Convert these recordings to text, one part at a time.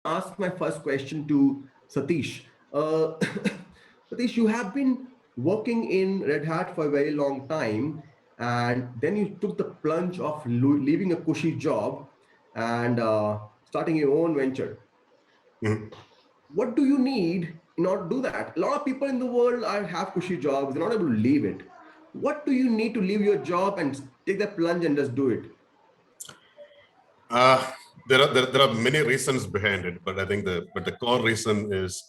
ask my first question to Satish. Uh, Satish, you have been working in Red Hat for a very long time, and then you took the plunge of leaving a cushy job and starting your own venture. Mhm. What do you need in order to do that? A lot of people in the world have cushy jobs, they're not able to leave it. What do you need to leave your job and take that plunge and just do it? Uh, there are many reasons behind it, but I think the core reason is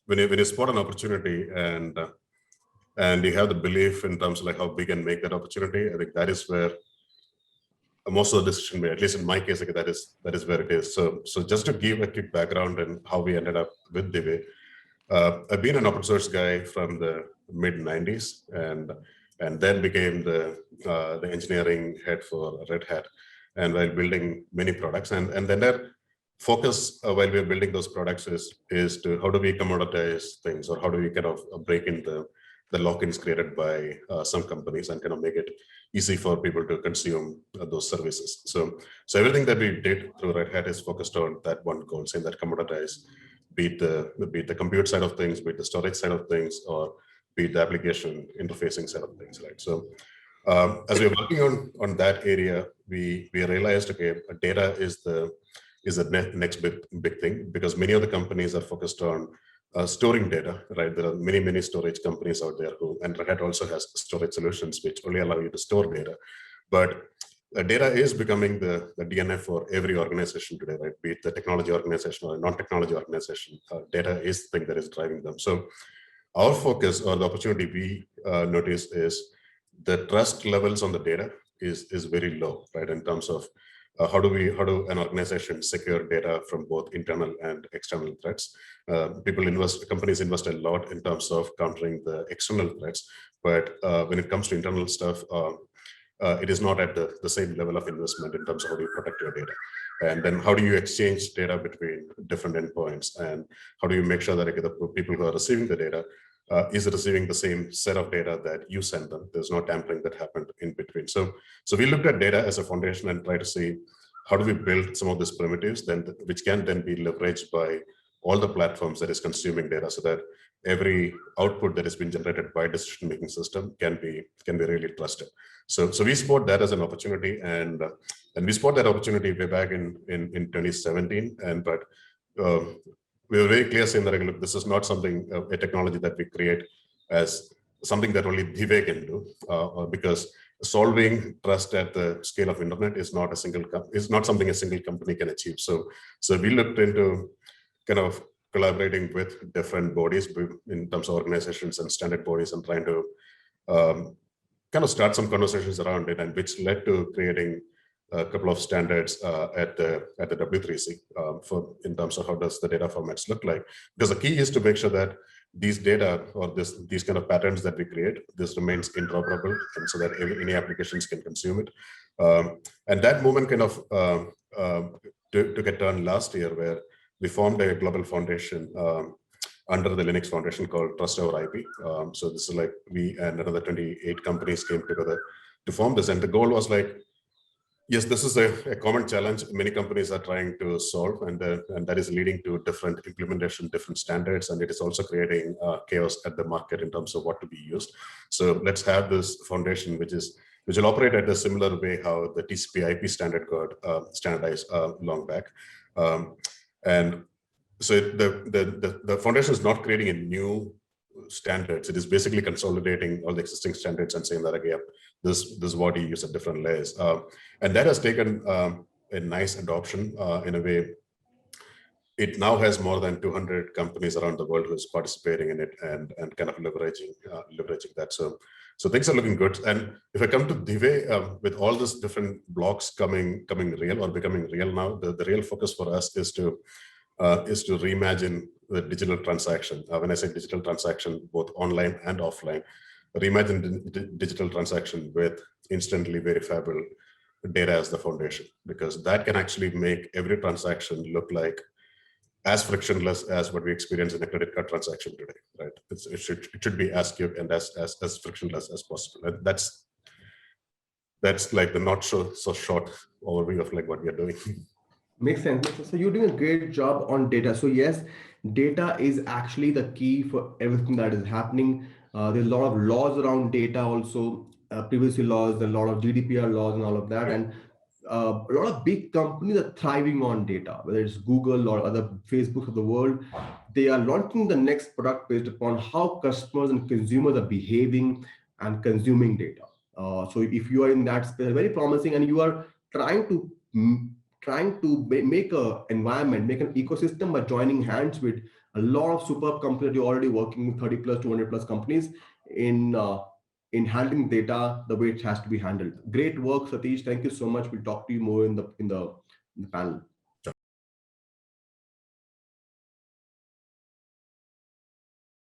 when you spot an opportunity and you have the belief in terms of like how big and make that opportunity. I think that is where most of the decision made. At least in my case, like that is where it is. So just to give a quick background and how we ended up with Divi. I've been an open source guy from the mid '90s, and then became the engineering head for Red Hat, and while building many products, and then their focus while we're building those products is to how do we commoditize things, or how do we kind of break in the lock-ins created by some companies and kind of make it easy for people to consume those services. So everything that we did through Red Hat is focused on that one goal, saying that commoditize, be it the compute side of things, be it the storage side of things, or be it the application interfacing side of things, right? So as we're working on that area, we realized, okay, data is the next big thing, because many of the companies are focused on storing data, right? There are many storage companies out there and Red Hat also has storage solutions which only allow you to store data. But data is becoming the DNA for every organization today, right? Be it the technology organization or a non-technology organization, data is the thing that is driving them. So our focus, or the opportunity we notice, is the trust levels on the data is very low, right? In terms of how do an organization secure data from both internal and external threats? Companies invest a lot in terms of countering the external threats, but when it comes to internal stuff, it is not at the same level of investment in terms of how do you protect your data. And then how do you exchange data between different endpoints, and how do you make sure that the people who are receiving the data is receiving the same set of data that you send them? There's no tampering that happened in between. So we looked at data as a foundation and try to see how do we build some of these primitives which can then be leveraged by all the platforms that is consuming data, so that every output that has been generated by decision making system can be really trusted. So we spot that as an opportunity, and we spot that opportunity way back in 2017. But we were very clear saying that, look, this is not something, a technology that we create as something that only Dive can do, because solving trust at the scale of internet is not something a single company can achieve. So we looked into kind of collaborating with different bodies in terms of organizations and standard bodies, and trying to um, kind of start some conversations around it, and which led to creating a couple of standards at the W3C for in terms of how does the data formats look like. Because the key is to make sure that these data, or these kind of patterns that we create, this remains interoperable, and so that any applications can consume it. And that movement kind of took a turn last year, where we formed a global foundation under the Linux Foundation called Trust Our IP. So this is like we and another 28 companies came together to form this. And the goal was like, yes, this is a common challenge many companies are trying to solve, and that is leading to different implementation, different standards, and it is also creating chaos at the market in terms of what to be used. So let's have this foundation, which will operate at a similar way how the TCP/IP standard got standardized long back. And so the foundation is not creating a new standards. It is basically consolidating all the existing standards and saying that, okay, yep, this is what you use at different layers. And that has taken a nice adoption in a way. It now has more than 200 companies around the world who's participating in it, and kind of leveraging that. So things are looking good. And if I come to Dive, with all these different blocks coming real or becoming real now, the real focus for us is to reimagine the digital transaction. When I say digital transaction, both online and offline, reimagine digital transaction with instantly verifiable data as the foundation, because that can actually make every transaction look like as frictionless as what we experience in a credit card transaction today, right? It should be as quick and as frictionless as possible. And that's like the not so short overview of like what we are doing. Makes sense. Makes sense. So you're doing a great job on data. So yes, data is actually the key for everything that is happening. There's a lot of laws around data also, privacy laws, a lot of GDPR laws and all of that. And a lot of big companies are thriving on data, whether it's Google or other Facebook of the world. They are launching the next product based upon how customers and consumers are behaving and consuming data. So if you are in that space, very promising, and you are trying to make a environment, make an ecosystem by joining hands with a lot of superb companies that you're already working with, 30 plus, 200 plus companies in handling data the way it has to be handled. Great work, Satish. Thank you so much. We'll talk to you more in the panel.